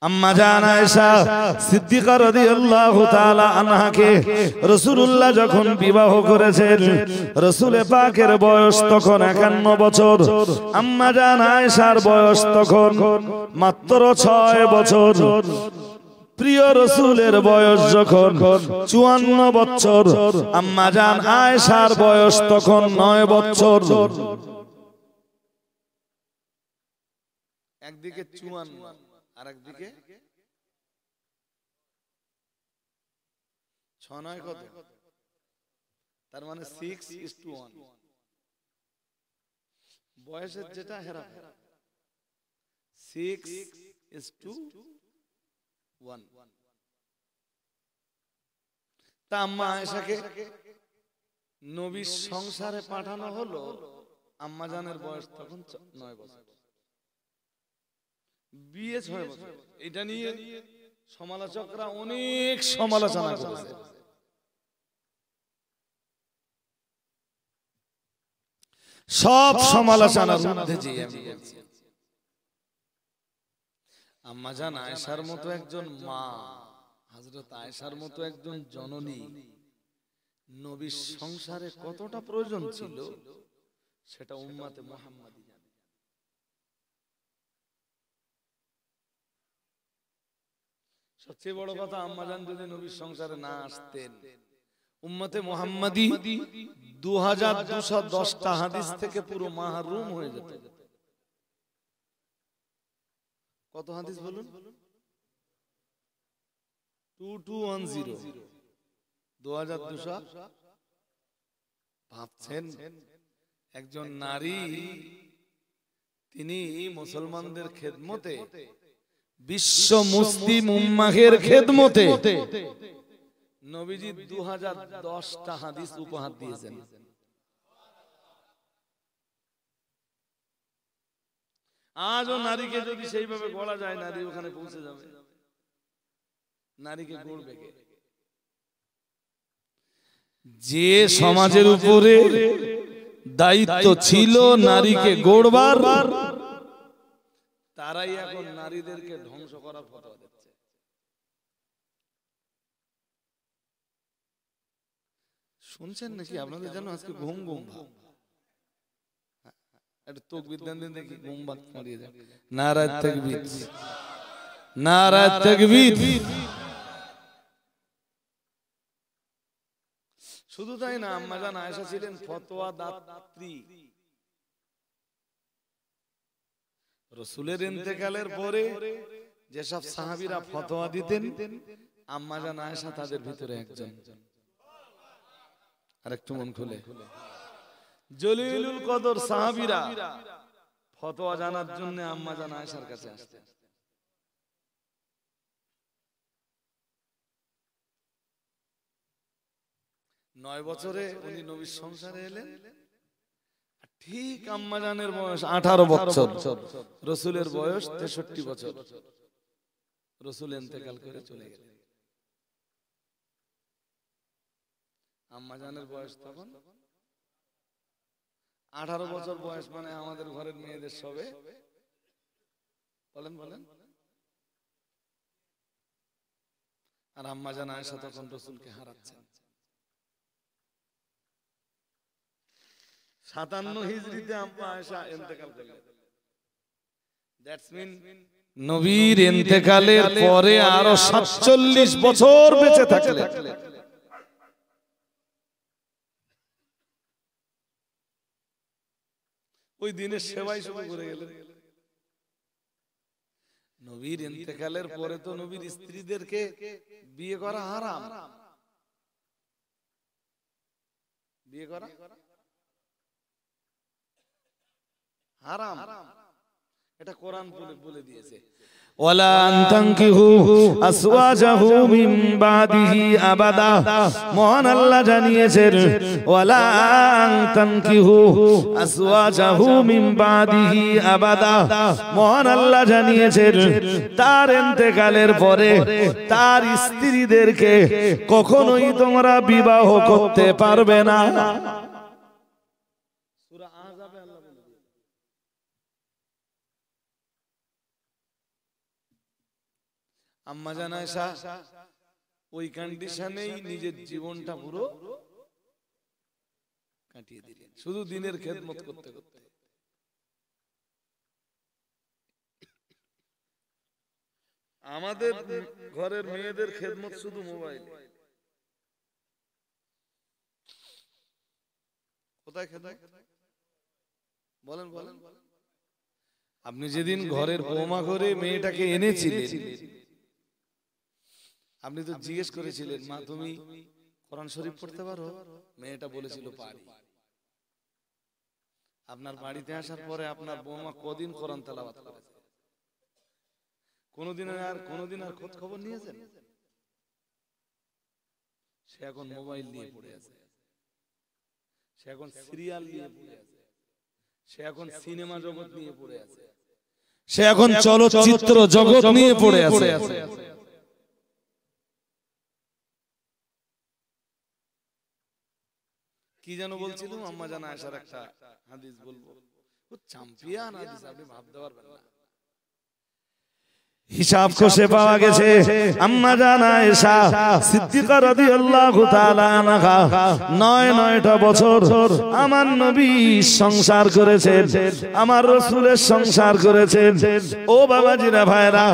আম্মা জান আয়েশা সিদ্দিকা রাদিয়াল্লাহু তাআলা আনহাকে রাসূলুল্লাহ যখন বিবাহ করেছেন, রাসূল পাকের বয়স তখন 51 বছর, আম্মা জান আয়েশার বয়স তখন মাত্র 6 বছর। প্রিয় রাসূলের বয়স যখন 54 বছর, আম্মা জান আয়েশার বয়স তখন 9 বছর। একদিকে 54 আর একদিকে 6 9 কত, তার মানে 6:1 বয়সের যেটা হেরা 6:1। তা আম্মা আয়েশাকে নবীর সংসারে পাঠানো হলো, আম্মা জানের বয়স তখন 9 বছর, বিয়ে 6 বছর। এটা নিয়ে সমালোচকরা অনেক সমালোচনা করেছে। সব সমালোচনার মধ্যে যে আমি বলছি, আম্মা জান আয়েশার মতো একজন মা, হযরত আয়েশার মতো একজন জননী, নবীর সংসারে কতটা প্রয়োজন ছিল সেটা উম্মতে মুহাম্মাদি জানে। সবচেয়ে বড় কথা, আম্মা জান যদি নবীর সংসারে না আসতেন, উম্মতে মুহাম্মাদি 2210টা হাদিস থেকে পুরো মাহরুম হয়ে যেত। কত হাদিস বলুন? 2210, 2200। ভাবছেন একজন নারী, তিনি মুসলমানদের খেদমতে, বিশ্ব মুসলিম উম্মাহের খেদমতে নবীজি 2010টা হাদিস উপহার দিয়েছেন। আজও নারীকে যদি সেইভাবে গড়া যায়, নারী ওখানে পৌঁছে যাবে। নারীকে গড়বে কে? যে সমাজের উপরে দায়িত্ব ছিল নারীকে গড়বার, তারাই এখন নারীদেরকে ধ্বংস করার ফতোয়া দিচ্ছে। শুনছেন নাকি আপনাদের? জানো আজকে ঘুম ঘুম ভাব, একটু তাকবীর দেন দেখি, ঘুম ভাব মারিয়ে যায়। নারায়ে তাকবীর, নারায়ে তাকবীর। শুধু তাই না, আম্মা জান আয়েশা ছিলেন ফতোয়া দাত্রী। রাসূলের ইন্তেকালের পরে যেসব সাহাবীরা ফতোয়া দিতেন, আম্মা জান আয়েশা তাদের ভিতরে একজন। আরেকটু মন খুলে, জলিলুল কদর সাহাবীরা ফতোয়া জানার জন্য আম্মা জান আয়েশার কাছে আসতেন। নয় বছরে উনি নবীর সংসারে এলেন, ঠিক আম্মা জানের বয়স 18 বছর, রাসূলের বয়স 63 বছর। রাসূল ইন্তেকাল করে চলে গেলেন। আম্মা জানের বয়স তখন 18 বছর বয়স, মানে আমাদের ঘরের মেয়েদের সবে, বলেন বলেন। আর আম্মা জান আয়েশা তখন রাসূলকে হারাচ্ছেন। 57 হিজরিতে আম্মা আয়েশা ইন্তেকাল করলেন। দ্যাটস মিন নবীর ইন্তেকালের পরে আরো 47 বছর বেঁচে থাকলেন। ওই দিনের সেবাই শুরু করে গেলেন। নবীর ইন্তেকালের পরে তো নবীর স্ত্রীদেরকে বিয়ে করা হারাম। বিয়ে করা হারাম, এটা কোরআন বলে দিয়েছে। ওয়ালা আনতানকিহু আসওয়াজাহু মিন বাদিহি আবাদা, মহান আল্লাহ জানিয়েছেন ওয়ালা আনতানকিহু আসওয়াজাহু মিন বাদিহি আবাদা, মহান আল্লাহ জানিয়েছেন তার ইন্তেকালের পরে তার স্ত্রীদেরকে কখনোই তোমরা বিবাহ করতে পারবে না। সূরা আহজাবে আল্লাহ বলে আম্মা জান আয়েশা ওই কন্ডিশনেই নিজের জীবনটা পুরো কাটিয়ে দিলেন, শুধু দিনের খেদমত করতে করতে। আমাদের ঘরের মেয়েদের খেদমত শুধু মোবাইল। কোথায় খেদমত বলেন বলেন? আপনি যেদিন ঘরের বৌমা করে মেয়েটাকে এনেছিলেন, আপনি তো জিজ্ঞেস করেছিলেন, মা তুমি কোরআন শরীফ পড়তে পারো? মেয়েটা বলেছিল পারি। আপনার বাড়িতে আসার পরে আপনার বৌমা কদিন কোরআন তেলাওয়াত করেছে? কোনদিন আর খোঁজ খবর নিয়েছেন? সে এখন মোবাইল নিয়ে পড়ে আছে, সে এখন সিরিয়াল নিয়ে পড়ে আছে, সে এখন সিনেমা জগৎ নিয়ে পড়ে আছে, সে এখন চলচ্চিত্র জগৎ নিয়ে পড়ে আছে। কি যেন বলছিলাম, আম্মা জান আয়েশার একটা হাদিস বলবো, ও চ্যাম্পিয়ন হাদিস, আপনি ভাবতে পারবেন না। হিসাব কষে পাওয়া গেছে আম্মা জান আয়েশা সিদ্দিকা রাদিয়াল্লাহু তাআলা আনহা ৯টা বছর আমার নবী সংসার করেছেন, আমার রাসূলের সংসার করেছেন। ও বাবাজিরা ভাইরা,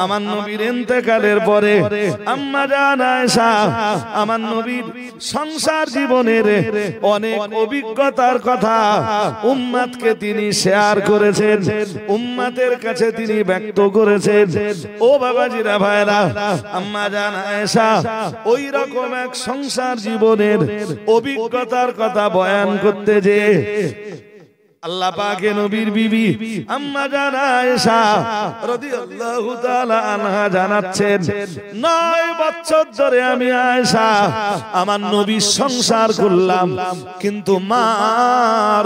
আমার নবীর ইন্তেকালের পরে আম্মা জান আয়েশা আমার নবীর সংসার জীবনের অনেক অভিজ্ঞতার কথা উম্মতকে তিনি শেয়ার করেছেন, উম্মতের কাছে তিনি ব্যক্ত করেছেন। ও বাবাজিরা ভাইরা, আম্মা জান আয়েশা ওই রকম এক সংসার জীবনের অভিজ্ঞতার কথা বয়ান করতে যে আল্লাহ পাকের নবীর বিবি আম্মা জান আয়েশা রাদিয়াল্লাহু তাআলা আনহা জানাচ্ছেন, ৯ বছর ধরে আমি আয়েশা আমার নবীর সংসার করলাম, কিন্তু মা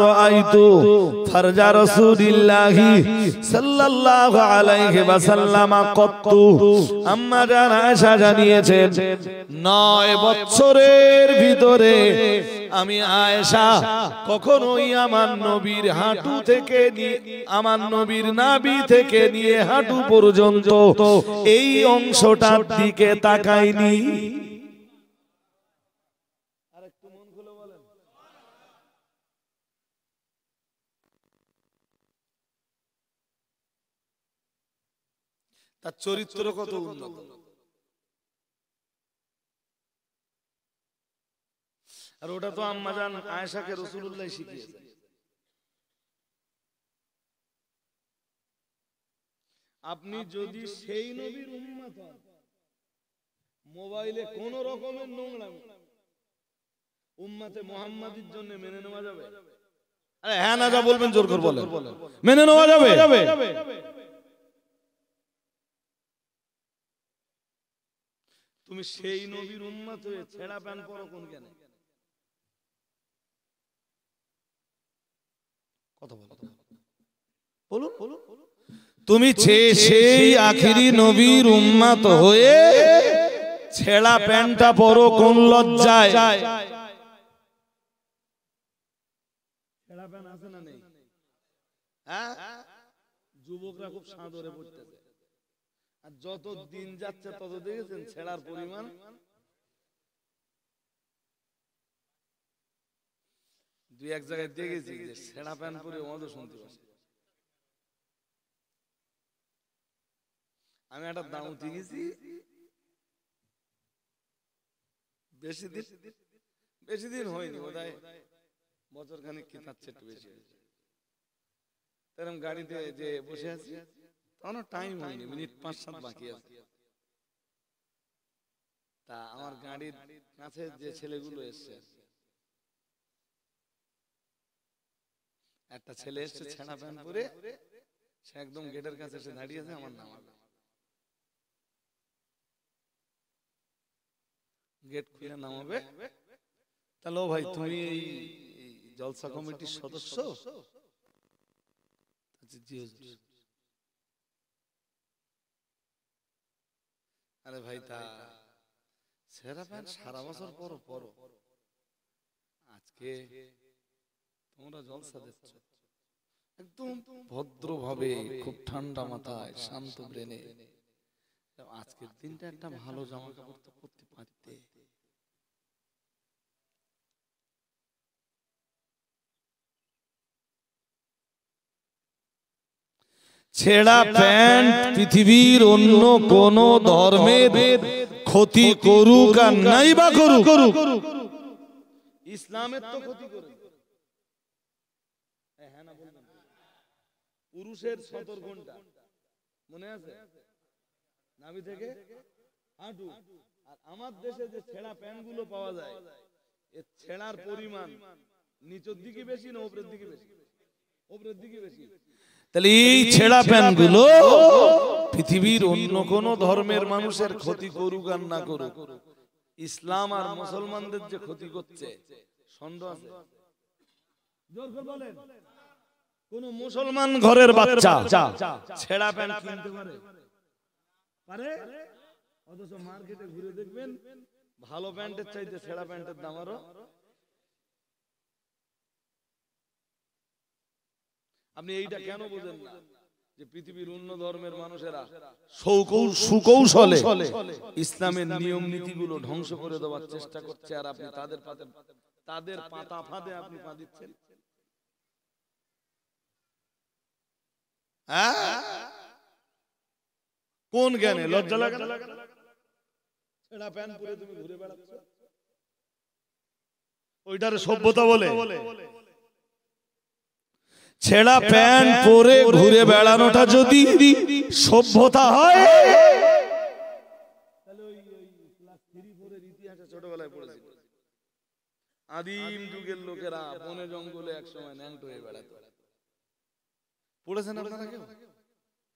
রাআইতু ফারজা রাসূলিল্লাহি সাল্লাল্লাহু আলাইহি ওয়াসাল্লাম কত্তু। আম্মা জান আয়েশা জানিয়েছেন ৯ বছরের ভিতরে আমি আয়েশা কখনোই আমার নবীর হাঁটু থেকে আমার নবীর নাভি থেকে নিয়ে হাঁটু পর্যন্ত এই অংশটার দিকে তাকাইনি। আরেকটু মন খুলে বলেন। তার চরিত্র কত উন্নত। আর ওটা তো আম্মা জান আয়েশাকে রাসূলুল্লাহ শিখিয়েছেন। আপনি যদি সেই নবীর উম্মত হন, মোবাইলে কোন রকমের নোংরামি উম্মতে মুহাম্মাদির জন্য মেনে নেওয়া যাবে? আরে হ্যাঁ না যা বলবেন জোর করে বলেন, মেনে নেওয়া যাবে? তুমি সেই নবীর উম্মত হয়ে ছেঁড়া প্যান্ট পরো কোন কেন? কথা বলুন বলুন। তুমি সেই আখিরি নবীর উম্মত হয়ে ছেঁড়া প্যান্টটা পরো কোন লজ্জায়? ছেঁড়া প্যান্ট আছে না নেই? হ্যাঁ, যুবকরা খুব সাদরে পড়তেছে, আর যত দিন যাচ্ছে তত দেখেছেন ছেঁড়ার পরিমাণ। দুই এক জায়গায় দেখেছি যে ছেঁড়া প্যান্ট পরে ওদের শুনতে পাচ্ছি। আমি একটা দাউতে গেছি, বেশি দিন হয়নি, বোধহয় বছর খানিক কি তার চেয়ে একটু বেশি হয়েছে। এরকম গাড়িতে যে বসে আছি, তখন টাইম হয়নি, মিনিট ৫-৭ বাকি আছে। তা আমার গাড়ির কাছে যে ছেলেগুলো এসছে, একটা ছেলে এসছে ছেঁড়া প্যান্ট পরে, সে একদম গেটের কাছে এসে দাঁড়িয়েছে, আমার নামাবে। গেট খুলে নামাবে, তাহলে ও ভাই তুমি এই জলসা কমিটির সদস্য? আরে ভাই তা ছেঁড়া প্যান্ট সারা বছর পরো পরো, আজকে তোমরা জলসা দিচ্ছ একদম ভদ্রভাবে, খুব ঠান্ডা মাথায়, শান্ত ব্রেনে, আজকের দিনটা একটা ভালো জামা কাপড় তো পরতে পারতে। ছেঁড়া প্যান্ট পৃথিবীর অন্য কোন ধর্মের ক্ষতি করুক আর নাই বা করুক, ইসলামের তো ক্ষতি করে। পুরুষের 70 ঘন্টা মনে আছে, নাভি থেকে হাঁটু। আর আমার দেশে যে ছেঁড়া প্যান্ট গুলো পাওয়া যায়, এর ছেঁড়ার পরিমাণ নিচের দিকে বেশি না উপরের দিকে বেশি? উপরের দিকে বেশি। তাহলে এই ছেঁড়া প্যান্ট গুলো পৃথিবীর অন্য কোন ধর্মের মানুষের ক্ষতি করুক আর না করুক, ইসলাম আর মুসলমানদের যে ক্ষতি করছে সন্দেহ আছে? জোর করে বলেন, কোন মুসলমান ঘরের বাচ্চা ছেঁড়া প্যান্ট কিনতে পারে? পারে? অথচ মার্কেটে ঘুরে দেখবেন ভালো প্যান্টের চাইতে ছেঁড়া প্যান্টের দাম আরো। আপনি এইটা কেন বোঝেন না যে পৃথিবীর অন্য ধর্মের মানুষেরা সুকৌশলে ইসলামের নিয়ম নীতিগুলো ধ্বংস করে দেওয়ার চেষ্টা করছে, আর আপনি তাদের পাতা ফাঁদে আপনি পা দিচ্ছেন? কোন জ্ঞানে? লজ্জা লাগে না? ছেঁড়া প্যান্ট পরে তুমি ঘুরে বেড়াচ্ছ, ওইটার সভ্যতা বলে? ছেঁড়া প্যান্ট পরে ঘুরে বেড়ানোটা যদি সভ্যতা হয়, তাহলে ওই ক্লাস 3-4 ইতিহাসে ছোটবেলায় পড়েছি, আদিম যুগের লোকেরা বনে জঙ্গলে একসময় ন্যাংটো হয়ে বেড়াতো। পড়েছেন আপনারা কেউ?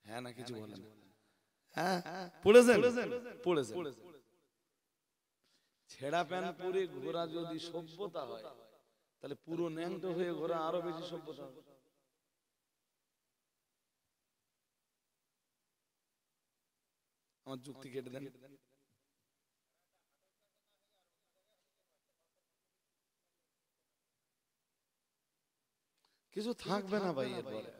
হ্যাঁ না কিছু বলেন? হ্যাঁ পড়েছেন? পড়েছেন। ছেঁড়া প্যান্ট পরে ঘোরা যদি সভ্যতা হয়, তাহলে পুরো ন্যাংটো হয়ে ঘোরা আরো বেশি সভ্যতা হবে। আমার যুক্তি কেটে দেন। কিছু থাকবে না ভাই, এরপরে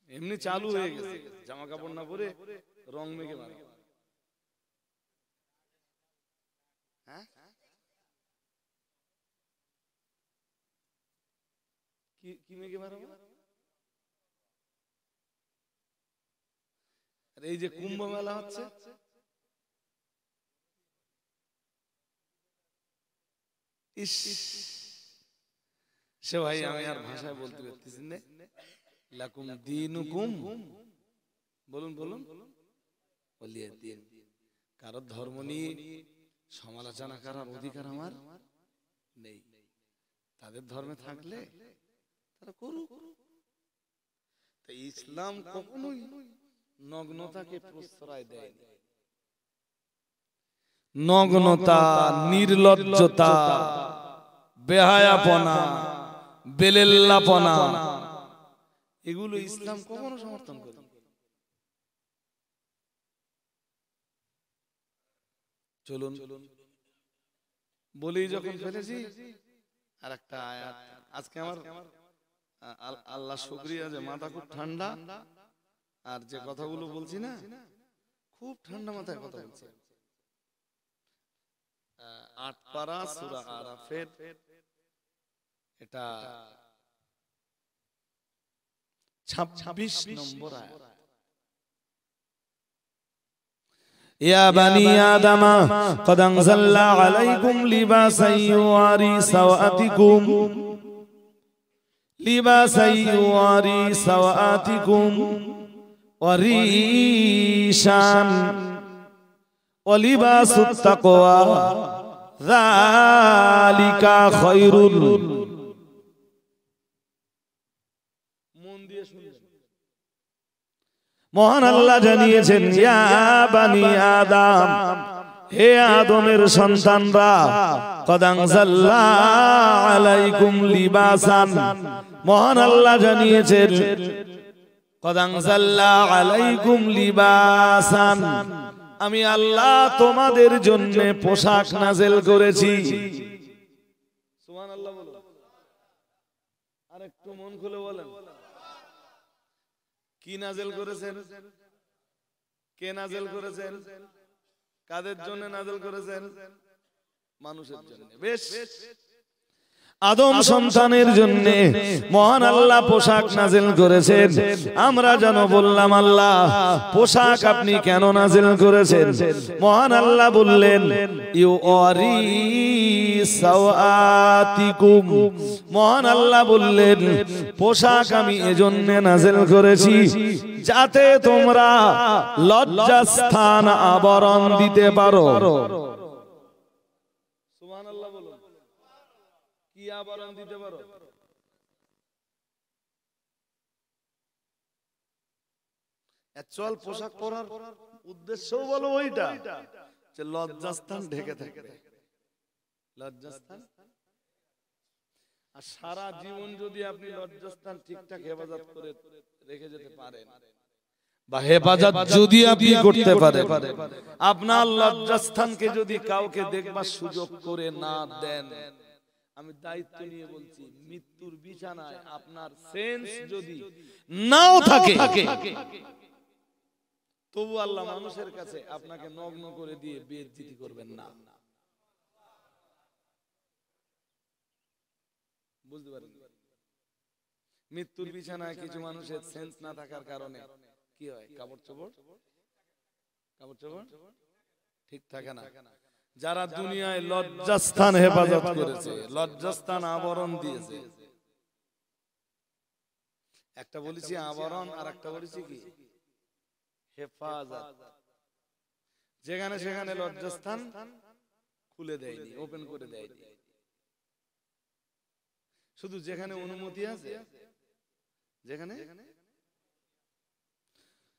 এমনি চালু হয়ে গেছে জামা কাপড় না পরে রং মেখে মারা। হ্যাঁ কি মেখে মারা? এই যে কুম্ভ মেলা হচ্ছে, সে ভাই আমি আর ভাষায় বলতে পারতেছি না। লাকুম দীনুকুম, বলুন বলুন, ওলিয়া দিন। কারো ধর্ম নিয়ে সমালোচনা করার অধিকার আমার নেই। তাদের ধর্মে থাকলে তারা করুক। তাই ইসলাম কখনোই নগ্নতাকে প্রশ্রয় দেয়নি। নগ্নতা, নির্লজ্জতা, বেহায়াপনা, বেলেল্লাপনা, এগুলো ইসলাম কখনো সমর্থন করে। চলুন বলি যখন ফেলেছি আর একটা আয়াত। আজকে আমার আল্লাহ শুকরিয়া যে মাথা খুব ঠান্ডা, আর যে কথাগুলো বলছি না খুব ঠান্ডা মাথায় কথা বলছি। 8 পারা সূরা আরাফের এটা 26 নম্বর আয়াত। ইয়া বানি আদম قد انزلنا عليكم لباسا يواري سوآتكم لباسا يواري سوآتكم وريشا ولباس التقوى ذلك خير। মহান আল্লাহ জানিয়েছেন, ইয়া বানি আদম, হে আদমের সন্তানরা, কদ আনজালনা আলাইকুম লিবাসান, মহান আল্লাহ জানিয়েছেন, কদ আনজালনা আলাইকুম লিবাসান, আমি আল্লাহ তোমাদের জন্য পোশাক নাযিল করেছি। সুবহানাল্লাহ বলো, আরেকটু মন খুলে বলেন। কি নাযিল করেছেন? কে নাযিল করেছেন? কাদের জন্য নাযিল করেছেন? মানুষের জন্য। বেশ, আদম সন্তানের জন্য মহান আল্লাহ পোশাক নাযিল করেছেন। আমরা যেন বললাম, আল্লাহ পোশাক আপনি কেন নাযিল করেছেন? মহান আল্লাহ বললেন, ইউরি সাওয়াতিকুম। মহান আল্লাহ বললেন, পোশাক আমি এজন্য নাযিল করেছি যাতে তোমরা লজ্জাস্থান আবরণ দিতে পারো। সুবহানাল্লাহ বলুন। কি আবরণ দিতে পারো? অ্যাকচুয়াল পোশাক পরার উদ্দেশ্যও বলো ওইটা, যে লজ্জাস্থান ঢেকে থাকবে। লজ্জাস্থান, আর সারা জীবন যদি আপনি লজ্জাস্থান ঠিকঠাক হেফাজত করে রেখে যেতে পারেন, বা হেফাজত যদি আপনি করতে পারেন, আপনার লজ্জাস্থানকে যদি কাউকে দেখবার সুযোগ করে না দেন, আমি দায়িত্ব নিয়ে বলছি, মৃত্যুর বিছানায় আপনার সেন্স যদি নাও থাকে, তবু আল্লাহ মানুষের কাছে আপনাকে নগ্ন করে দিয়ে বেইজ্জতি করবেন না। বুঝতে পারেন? মৃত্যুর বিছানায় কিছু মানুষের সেন্স না থাকার কারণে কি হয়? কাপড় চোপড় ঠিক থাকে না। যারা দুনিয়ায় লজ্জাস্থান হেফাজত করেছে, লজ্জাস্থান আবরণ দিয়েছে, একটা বলেছি আবরণ, আর একটা বলেছি কি হেফাজত। যেখানে সেখানে লজ্জাস্থান খুলে দেয়নি, ওপেন করে দেয়নি, শুধু যেখানে অনুমতি আছে, যেখানে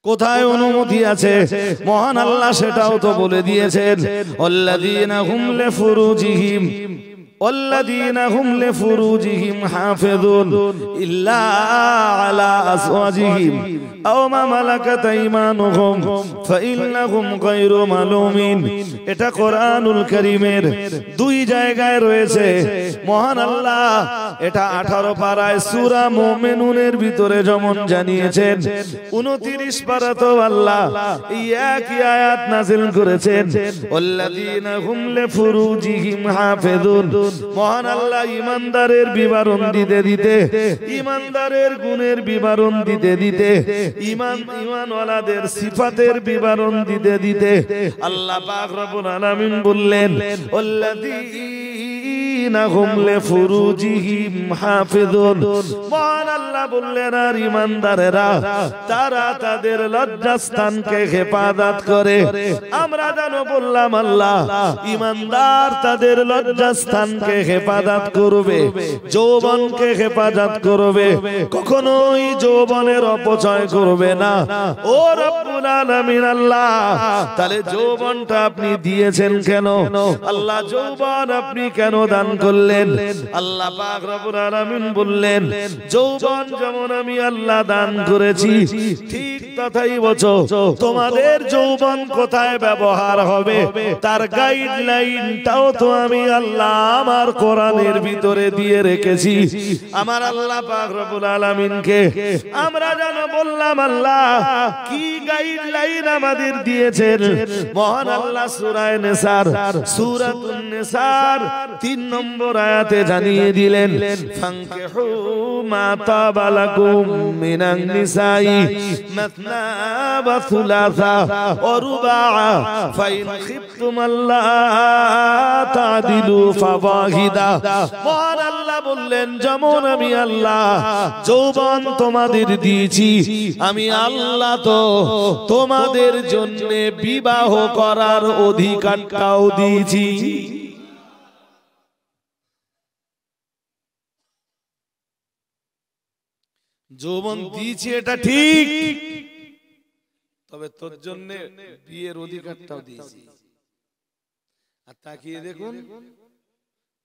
কোথায় অনুমতি আছে মহান আল্লাহ সেটাও তো বলে দিয়েছেন। আল্লাযীনা হুম লিফুরুজিহিম والذين هم لفروجهم حافظون إلا على أزواجهم أو ما ملكت أيمانهم فإنهم غير ملومين। এটা কোরআনুল কারীমের দুই জায়গায় রয়েছে। মহান আল্লাহ এটা 18 পারায় সূরা মুমিনুনের ভিতরে যেমন জানিয়েছেন, 29 পারাতেও আল্লাহ এই একই আয়াত নাযিল করেছেন, ওয়াল্লাযীনা হুম লিফুরুজিহিম হাফিজুন। মহান আল্লাহ ইমানদারের বিবরণ দিতে দিতে, ইমানদারের গুণের বিবরণ দিতে দিতে, ঈমানওয়ালাদের সিফাতের বিবরণ দিতে দিতে আল্লাহ পাক রব্বুল আলামিন বললেন, ওয়াল্লাযীনা হুম লিফুরুজিহিম হাফিজুন। মহান আল্লাহ বললেন, আর ইমানদারেরা তারা তাদের লজ্জাস্থানকে হেফাজত করে। আমরা জানো বললাম আল্লাহ ইমানদার তাদের লজ্জাস্থানকে হেফাজত করবে, যৌবনকে হেফাজত করবে, কখনোই যৌবনের অপচয় করবে না। ও রব্বুল আলামিন আল্লাহ, তাহলে যৌবনটা আপনি দিয়েছেন কেন? আল্লাহ যৌবন আপনি কেন দান করলেন? আল্লাহ পাক রব্বুল আলামিন বললেন, যৌবন যেমন আমি আল্লাহ দান করেছি, ঠিক তথাই বছো তোমাদের যৌবন কোথায় ব্যবহার হবে তার গাইডলাইনটাও তো আমি আল্লাহ আমার কোরআনের ভিতরে দিয়ে রেখেছি। আমার আল্লাহ পাক রব্বুল আলামিনকে আমরা যেন বললাম আল্লাহ কি গাইডলাইন আমাদের দিয়েছেন। মহান আল্লাহ সূরা নিসার, সূরাতুন নিসার 3 নম্বর আয়াতে জানিয়ে দিলেন, ফানকিহু মা তাবা লাকুম মিনান নিসাই মাসনা ওয়া সুলাসা ওয়া রুবা ফাইন খিফতুম আল্লা তাদিলু ফাওয়াহিদা। মহান আল্লাহ বললেন, যেমন আমি আল্লাহ যৌবন তোমাদের দিয়েছি, আমি আল্লাহ তো তোমাদের জন্য বিবাহ করার অধিকারটাও দিয়েছি। যৌবন দিয়েছি এটা ঠিক, তবে তোর জন্য বিয়ের অধিকারটাও দিয়েছি। আর তাকিয়ে দেখুন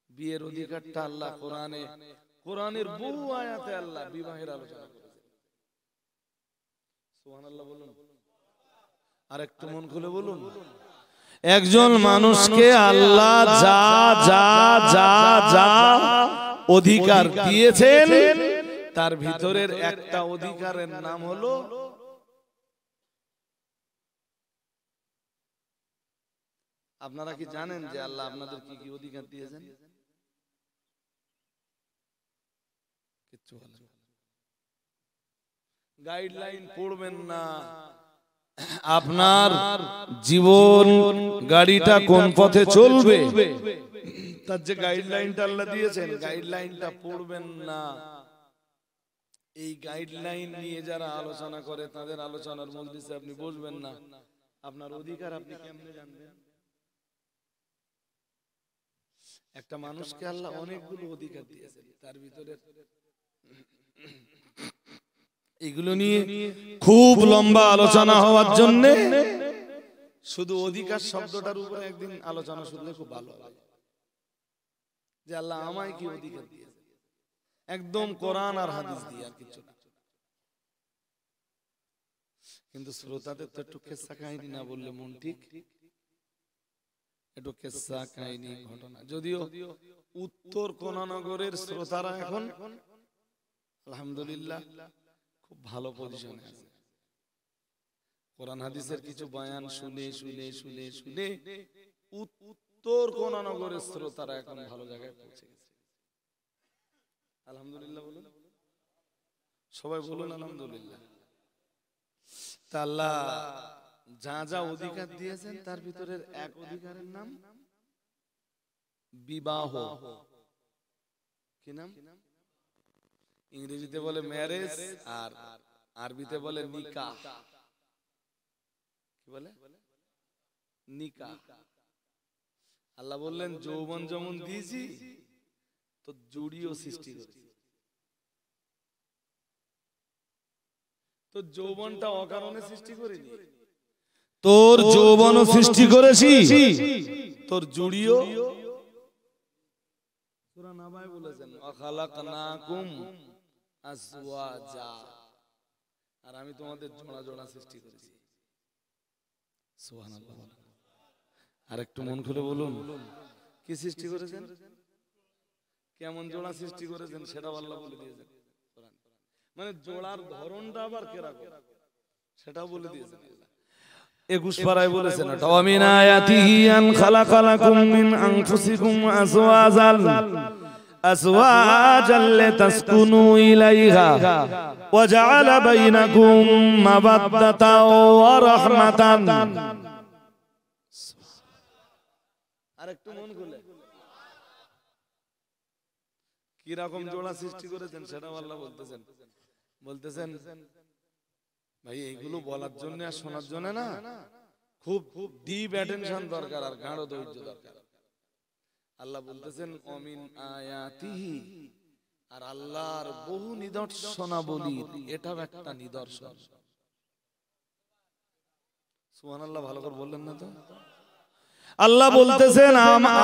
বিয়ের অধিকারটা আল্লাহ কোরআনের বহু আয়াতে আল্লাহ বিবাহের আলোচনা করেছেন। সুবহানাল্লাহ বলুন, আর একটু মন খুলে বলুন। একজন মানুষকে আল্লাহ যা যা যা যা অধিকার দিয়েছেন, তার ভিতরের একটা অধিকারের নাম হলো আপনারা কি জানেন যে আল্লাহ আপনাদের কি কি অধিকার দিয়েছেন? কিচ্ছু বলেন। গাইডলাইন পড়বেন না, আপনার জীবন গাড়িটা কোন পথে চলবে তার যে গাইডলাইনটা আল্লাহ দিয়েছেন, গাইডলাইনটা পড়বেন না। এই গাইডলাইন নিয়ে যারা আলোচনা করে তাদের আলোচনার মজলিসে আপনি বসবেন না। আপনার অধিকার আপনি কেমনে জানবেন? একটা মানুষকে আল্লাহ অনেকগুলো অধিকার দিয়েছেন, তার ভিতরে এগুলো নিয়ে খুব লম্বা আলোচনা হওয়ার জন্য শুধু অধিকার শব্দটার উপরে একদিন আলোচনা শুনলে খুব ভালো হয়, যে আল্লাহ আমায় কি অধিকার দিয়েছে, একদম কোরআন আর হাদিস দিয়ে, আর কিছু না। কিন্তু শ্রোতাদের তো একটু কেসা কাহিনী না বললে মন ঠিক, একটু কেসা কাহিনী ঘটনা। যদিও উত্তর কোনানগরের শ্রোতারা এখন আলহামদুলিল্লাহ খুব ভালো পজিশনে আছে, কোরআন হাদিসের কিছু বয়ান শুনে শুনে শুনে শুনে উত্তর কোনানগরের শ্রোতারা এখন ভালো জায়গায় পৌঁছে গেছে। আলহামদুলিল্লাহ বলুন, সবাই বলুন আলহামদুলিল্লাহ। তা আল্লাহ যা যা অধিকার দিয়েছেন তার ভিতরে এক অধিকারের নাম বিবাহ। কি নাম? ইংরেজিতে বলে ম্যারেজ, আর আরবিতে বলে নিকাহ। কি বলে? নিকাহ। আল্লাহ বললেন যৌবন যেমন দিয়েছি তো জুড়িও সৃষ্টি করেছি। তো যৌবনটা অকারণে সৃষ্টি করিনি, তোর যৌবনও সৃষ্টি করেছি, তোর জুড়িও। সূরা নাবায় বলেছেন খালাকনাকুম আজওয়াজা, আর আমি তোমাদের জোড়া জোড়া সৃষ্টি করেছি। সুবহানাল্লাহ। আর একটু মন খুলে বলুন, কি সৃষ্টি করেছেন, কেমন জোড়া সৃষ্টি করেছেন সেটাও আল্লাহ বলে দিয়েছেন। মানে জোড়ার ধরনটা আবার কিরকম সেটাও বলে দিয়েছেন। 21 পারায় বলেছেন ওয়া মিন আয়াতিহি আন খালাকালাকুম মিন আনফুসিকুম আজওয়াজান লিতাসকুনু ইলাইহা ওয়া জাআলা বাইনাকুম মাওয়াদ্দাতাও ওয়া রাহমাতান। আরেকটু মন খুলে, কি রকম জোড়া সৃষ্টি করেছেন সেটাও আল্লাহ বলতেছেন। ভাই এইগুলো বলার জন্য আর শোনার জন্য না, খুব ডিপ অ্যাটেনশন দরকার আর গাঢ় ধৈর্য দরকার। আল্লাহ বলতেছেন অমিন আয়াতিহি, আর আল্লাহর বহু নিদর্শনাবলী, এটাও একটা নিদর্শন। সুবহানাল্লাহ, ভালো করে বললেন না তো? আল্লাহ বলতেছেন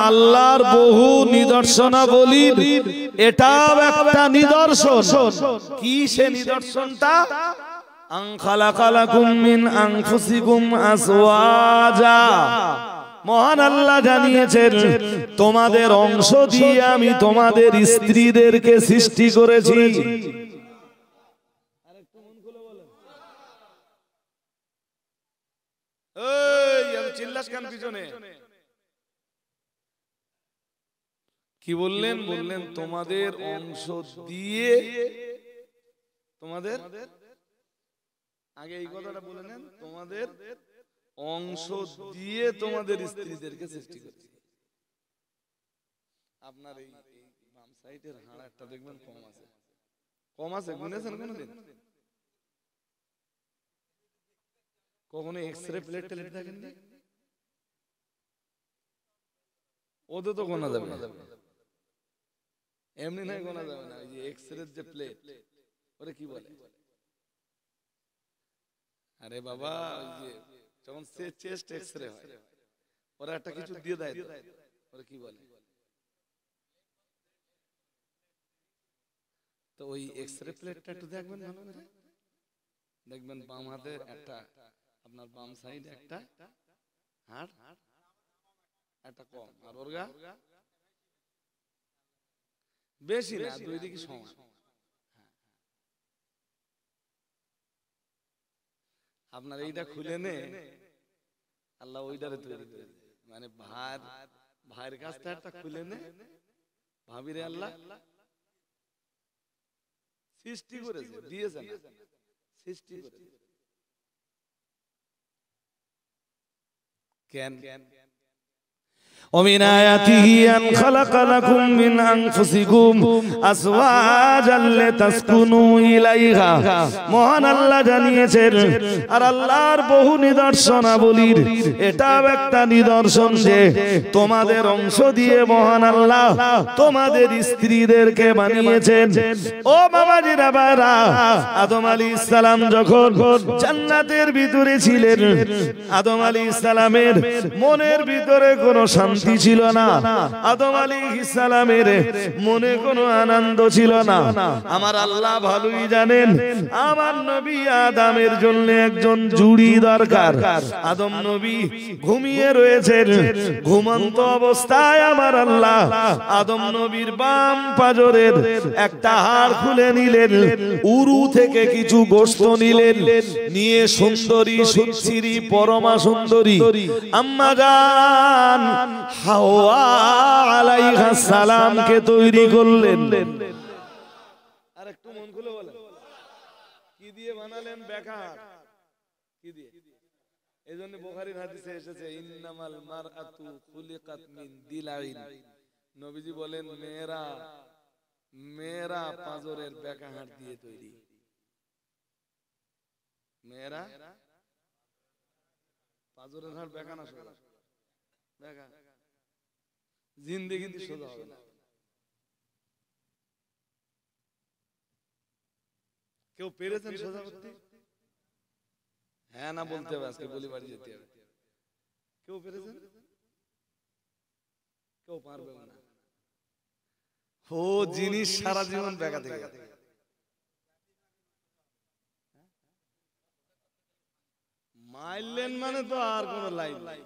আল্লাহর বহু নিদর্শনাবলীর এটাও একটা নিদর্শন। কি সে নিদর্শনটা? আন খালাকালাকুম মিন আনফুসিকুম আজওয়াজা, মহান আল্লাহ জানিয়েছেন তোমাদের অংশ দিয়ে আমি তোমাদের স্ত্রীদেরকে সৃষ্টি করেছি। আরেকটু মন খুলে বলেন, এই এত চিল্লাস কেন পিছনে? কি বললেন? বললেন তোমাদের অংশ দিয়ে, তোমাদের আগে এই কথাটা বলে নেন, তোমাদের অংশ দিয়ে তোমাদের স্ত্রীদেরকে সৃষ্টি করেছি। আপনার এই বাম সাইডের হাড়টা দেখবেন কম আছে, কম আছে। গুনেছেন কোনদিন? কখনো এক্সরে প্লেট টেলেট দেখেন না? ওদের তো গোনা যাবে না, এমনি নাই গোনা যাবে না। এই যে এক্সরে যে প্লেট, ওরে কি বলে? আরে বাবা, ওই যে যখন চেস্ট এক্সরে হয় ওরা একটা কিছু দিয়ে দেয়, ওরে কি বলে? তো ওই এক্সরে প্লেটটা একটু দেখবেন ভালো করে, দেখবেন বাম হাতে একটা, আপনার বাম সাইডে একটা হাড় একটা কম, আর ওরগা বেশি না, দুই দিকে সমান। আপনার এইটা খুলে নে, আল্লাহ ওইটারে তৈরি করে মানে ভাইয়ের কাছ থেকে একটা খুলে নে, ভাবিরে আল্লাহ সৃষ্টি করেছে, দিয়েছে না, সৃষ্টি করেছে। কেন? ومن آياته أن خلق لكم من أنفسكم أزواجا لتسكنوا إليها মহান আল্লাহ জানিয়েছেন আর আল্লাহর বহু নিদর্শনাবলীর এটাও একটা নিদর্শন যে তোমাদের অংশ দিয়ে মহান আল্লাহ তোমাদের স্ত্রীদেরকে বানিয়েছেন। ও বাবাজিরা ভাইরা, আদম আলাইহিস সালাম যখন জান্নাতের ভিতরে ছিলেন, আদম আলাইহিস সালামের মনের ভিতরে কোনো শান্তি ছিল না, আদম আলাইহিস সালামের মনে কোনো আনন্দ ছিল না। আমার আল্লাহ ভালোই জানেন আমার নবী আদমের জন্য একজন জুড়ি দরকার। আদম নবী ঘুমিয়ে রয়েছেন, ঘুমন্ত অবস্থায় আমার আল্লাহ আদম নবীর বাম পাজরের একটা হাড় খুলে নিলেন, উরু থেকে কিছু গোশত নিলেন, নিয়ে সুন্দরী সুশ্রী পরমা সুন্দরী আম্মা জান হাওয়া আলাইহিস সালামকে তৈরি করলেন। আর একটু মন খুলে বলেন, কি দিয়ে বানালেন? বেকার। কি দিয়ে? এইজন্য বুখারীর হাদিসে এসেছে ইন্নামাল মারআতু খুলিকাত মিন দিলাইন। নবীজি বলেন মেয়েরা পাঁজরের বেকা হাড় দিয়ে তৈরি। মেয়েরা পাঁজরের হাড় বেকা না সোজা? বেকা। জিন্দেগি সোজা হবে না। কেউ পেরেছেন সোজা করতে? হ্যাঁ না বলতে হবে, আজকে বলি বাড়ি যেতে হবে। কেউ পেরেছেন? কেউ পারবে না। ও জিনিস সারা জীবন বেকা থেকে মাইলেন মানে তো আর কোন লাইন নাই।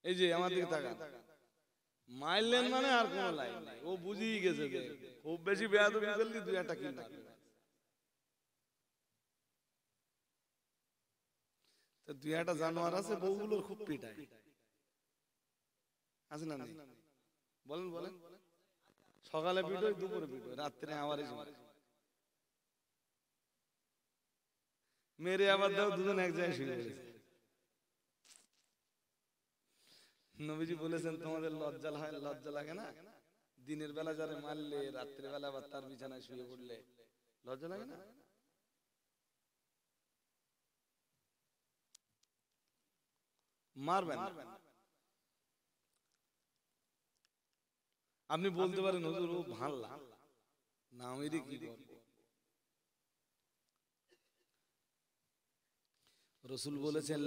এই যে আমার দিকে তাকান, মাইলেন মানে আর কোন লাইন নাই। ও বুঝিয়ে গেছে যে খুব বেশি বেয়াদবি করলে দুই একটা কিল মারবে। তো দুই একটা জানোয়ার আছে বউগুলোর খুব পিটায়, আছে না? বলেন বলেন। সকালে পিটোয়, দুপুরে পিটোয়, রাত্রে আবার মেরে আবার দাও, দুজন এক জায়গায় শুয়ে পড়েছে। নবীজি বলেছেন তোমাদের লজ্জা লাগে না? দিনের বেলা যারা মারলে রাত্রে বেলা আবার তার বিছানায় শুয়ে পড়লে লজ্জা লাগে না? মারবেন না। আপনি বলতে পারেন হুজুর ও ভাল্লা না, ওইদিকে কি করব? রাসূল বলেছেন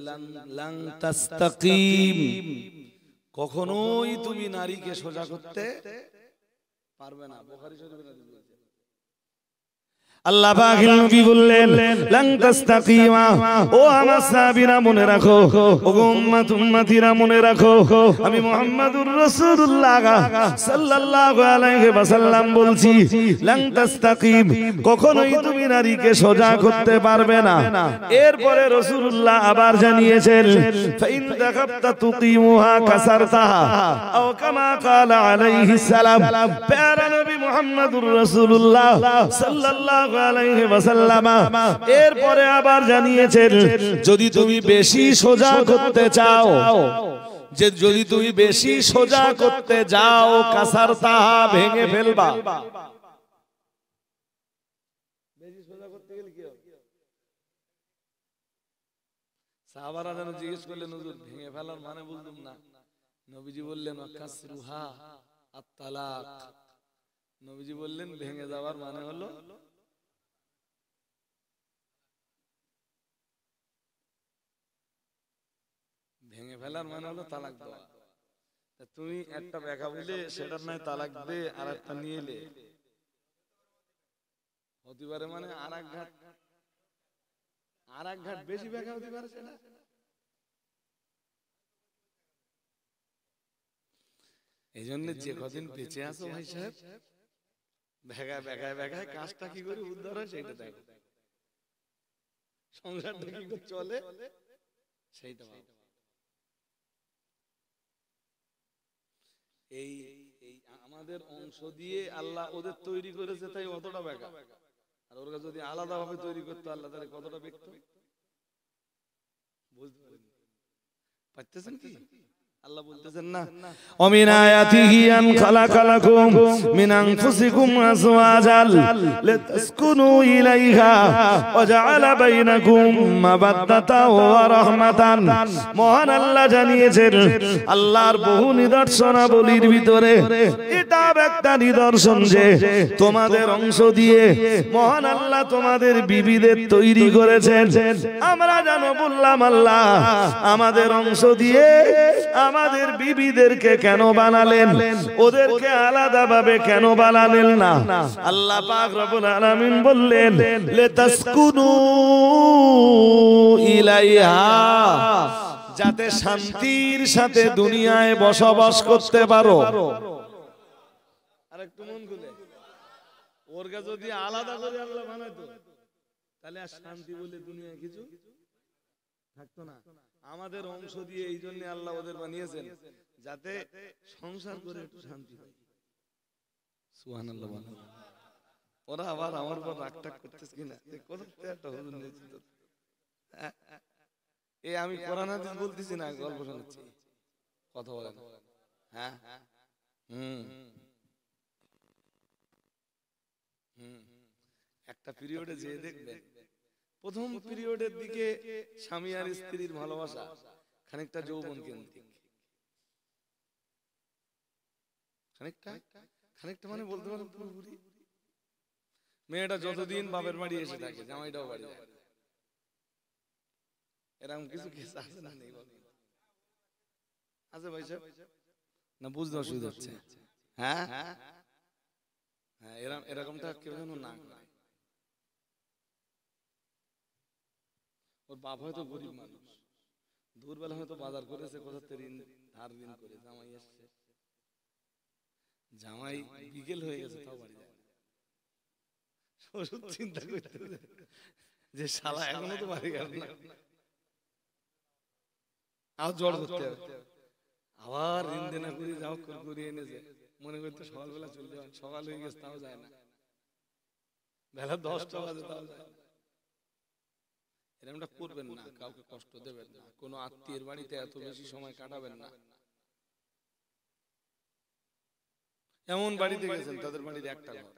লান তাস্তাকিম, কখনোই তুমি নারীকে সোজা করতে পারবে না। বুখারী শরীফের হাদিস বলছে। আল্লাহ পাক নবী বললেন লান তাস্তাকিমা, ও আমার সাহাবীরা মনে রাখো, ও উম্মতিরা মনে রাখো, আমি মুহাম্মাদুর রাসূলুল্লাহ সাল্লাল্লাহু আলাইহি ওয়াসাল্লাম বলছি লান তাস্তাকিম, কখনোই তুমি নারীকে সোজা করতে পারবে না। এরপরে রাসূলুল্লাহ আবার জানিয়েছেন ফাইন দাখাবতা তুকিমুহা কাসারতাহা আও কামা ক্বালা আলাইহিস সালাম। প্যারা নবী মুহাম্মাদুর রাসূলুল্লাহ সাল্লাল্লাহু আলাইহি ওয়াসাল্লাম এরপরে আবার জানিয়েছেন যদি তুমি বেশি সোজা করতে চাও, যে যদি তুমি বেশি সোজা করতে যাও কাসারতাহা, ভেঙে ফেলবা। বেশি সোজা করতে গেলে কি হবে? সাহাবারা যেন জিজ্ঞেস করলেন হুজুর ভেঙে ফেলার মানে বলতুম না। নবীজি বললেন কাসরুহা আত-তালাক। নবীজি বললেন ভেঙে যাওয়ার মানে হলো ভেঙে ফেলার মানে হলো তালাক দেওয়া। তুমি একটা বেকা বলে সেটার নয় তালাক দে আর একটা নিয়ে এলে হতে পারে, মানে আর এক ঘাট বেশি বেকা হতে পারে। সেটা এই জন্য যে কদিন বেঁচে আছো ভাই সাহেব, বেগায় বেগায় বেগায় কাজটা কি করে উদ্ধার হয় সেটা দেখো, সংসারটা কি করে চলে সেইটা এই এই আমাদের অংশ দিয়ে আল্লাহ ওদের তৈরি করেছে, তাই অতটা বেকা। আর ওরা যদি আলাদা ভাবে তৈরি করতো আল্লাহ তাহলে কতটা ব্যক্ত বুঝতে পারতেছেন কি? আল্লাহ বলতেছেন না, ومن آياته أن خلق لكم من أنفسكم أزواجا لتسكنوا إليها وجعل بينكم مودة ورحمة। মহান আল্লাহ জানিয়েছেন আল্লাহর বহু নিদর্শনাবলীর ভিতরে এটা একটা নিদর্শন যে তোমাদের অংশ দিয়ে মহান আল্লাহ তোমাদের বিবিদের তৈরি করেছেন। আমরা জানো বললাম আল্লাহ আমাদের অংশ দিয়ে আমাদের বিবিদেরকে কেন বানালেন, ওদেরকে আলাদাভাবে কেন বানালেন না? আল্লাহ পাক রব্বুল আলামিন বললেন লিতাসকুনু ইলাইহা, যাতে শান্তির সাথে দুনিয়ায় বসবাস করতে পারো। আরেকটু মন খুলে, ওরকে যদি আলাদা করে আল্লাহ বানাইতো তাহলে আর শান্তি বলে দুনিয়ায় কিছু থাকতো না। আমাদের অংশ দিয়ে এই জন্য আল্লাহ ওদের বানিয়েছেন যাতে সংসার করে একটু শান্তি পায়। সুবহানাল্লাহ। ওরা আবার আমার উপর রাগ টাগ করতেছে কিনা, কোথাও একটা হুজুর নিয়েছি তো। এই আমি কোরআন হাদিস বলতেছি না, গল্প শোনাচ্ছি, কথা বলেন। হ্যাঁ একটা পিরিয়ডে যে দেখবেন প্রথম পিরিয়ডের দিকে স্বামী আর স্ত্রীর ভালোবাসা খানিকটা যৌবন কেন্দ্রিক, খানিকটা মানে বলতে পারেন পুরোপুরি। মেয়েটা যতদিন বাপের বাড়ি এসে থাকে জামাইটাও বাড়ি যায়, এরকম কিছু কেস আছে না? নেই আছে ভাই সাহেব? না বুঝতে অসুবিধা হচ্ছে? হ্যাঁ হ্যাঁ, এরকমটা কেউ যেন না করে। ওর বাপ হয়তো গরিব মানুষ, দুর্বেলা হয়তো বাজার করেছে, কোথাতে ঋণ ধার ঋণ করে জামাই এসছে, জামাই বিকেল হয়ে গেছে তাও বাড়ি যায়। শ্বশুর চিন্তা করতে যে শালা এখনো তো বাড়ি গেল না, আর জড় করতে হবে, আবার ঋণ দেনা করে যাও করিয়ে এনেছে, মনে করতে সকালবেলা চলে যাওয়া, সকাল হয়ে গেছে তাও যায় না, বেলা 10টা বাজে তাও যায় না। এরকমটা করবেন না, কাউকে কষ্ট দেবেন না, কোনো আত্মীয়ের বাড়িতে এত বেশি সময় কাটাবেন না। এমন বাড়িতে গেছেন তাদের বাড়ির একটা ঘর,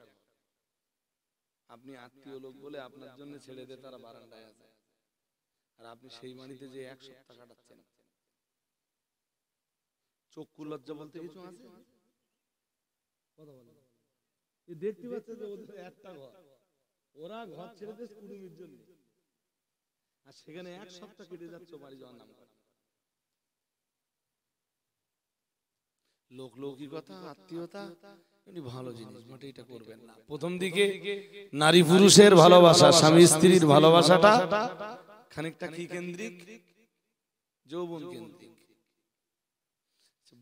আপনি আত্মীয় লোক বলে আপনার জন্য ছেড়ে দিয়ে তারা বারান্দায় আছে, আর আপনি সেই বাড়িতে যে 1 সপ্তাহ কাটাচ্ছেন। চক্ষু লজ্জা বলতে কিছু আছে? কথা বলেন। এই দেখতে পাচ্ছে যে ওদের একটা ঘর, ওরা ঘর ছেড়ে দিয়ে কুড়ুমির জন্য, আর সেখানে 1 সপ্তাহ কেটে যাচ্ছে বাড়ি যাওয়ার নাম করে। লোকলৌকিকতা, আত্মীয়তা এমনি ভালো জিনিস, মোটে এটা করবেন না। প্রথম দিকে নারী পুরুষের ভালোবাসা, স্বামী স্ত্রীর ভালোবাসাটা খানিকটা কি কেন্দ্রিক? যৌবন কেন্দ্রিক।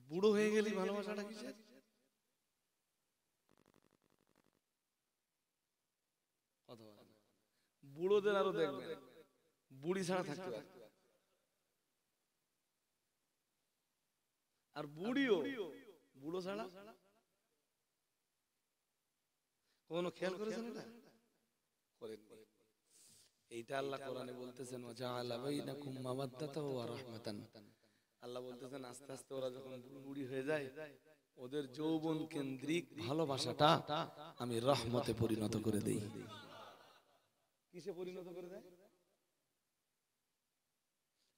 বুড়ো হয়ে গেলে ভালোবাসাটা কিসের? কথা বলেন। বুড়োদের আরো দেখবেন বুড়ি ছাড়া থাকতে পারে, আর বুড়িও বুড়ো ছাড়া। কোনো খেয়াল করেছেন এটা? করেননি। এইটা আল্লাহ কোরআনে বলতেছেন ওয়াজআলা বাইনাকুম মাওয়াদ্দাতাও ওয়া রাহমাতান। আল্লাহ বলতেছেন আস্তে আস্তে ওরা যখন বুড়ি হয়ে যায় ওদের যৌবন কেন্দ্রিক ভালোবাসাটা আমি রহমতে পরিণত করে দেই। কিসে পরিণত করে দেয়?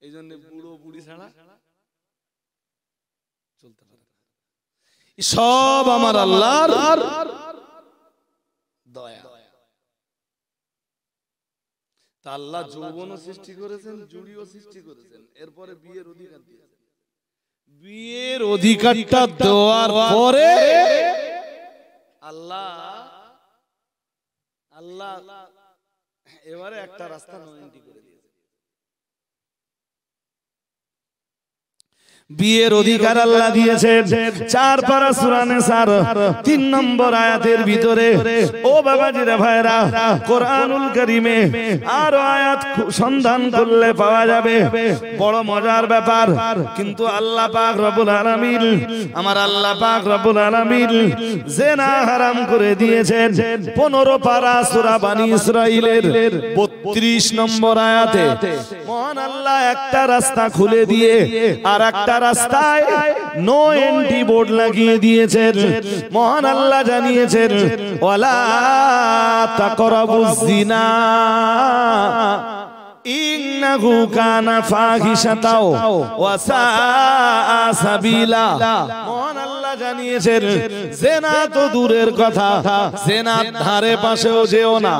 এই জন্য বুড়ো বুড়ি ছাড়া চলতে পারে না। সব আমার আল্লাহর দয়া। তা আল্লাহ যৌবনও সৃষ্টি করেছেন, জুড়িও সৃষ্টি করেছেন, এরপরে বিয়ের অধিকার দিয়েছেন। বিয়ের অধিকারটা দেওয়ার পরে আল্লাহ এবারে একটা রাস্তা নয়নটি করে দিয়েছে। বিয়ের অধিকার আল্লাহ দিয়েছেন 4 পারা সূরা নিসার 3 নম্বর আয়াতের ভিতরে। ও বাবাজিরা ভাইরা, কোরআনুল কারীমে আরো আয়াত সন্ধান করলে পাওয়া যাবে, বড় মজার ব্যাপার। কিন্তু আল্লাহ পাক রব্বুল আলামিন, আমার আল্লাহ পাক রব্বুল আলামিন জিনা হারাম করে দিয়েছেন 15 পারা সূরা বনী ইসরাঈলের 32 নম্বর আয়াতে। মহান আল্লাহ একটা রাস্তা খুলে দিয়ে আর একটা রাস্তায় নো এন্ট্রি বোর্ড লাগিয়ে দিয়েছেন। মহান আল্লাহ জানিয়েছেন, ওয়ালা তাকরাবুজ জিনা ইন্নাহু কানা ফাহিশাতাও ওয়া সাআ সাবিলা। মহান আল্লাহ জানিয়েছেন, জিনা তো দূরের কথা, জিনার ধারে পাশেও যেও না।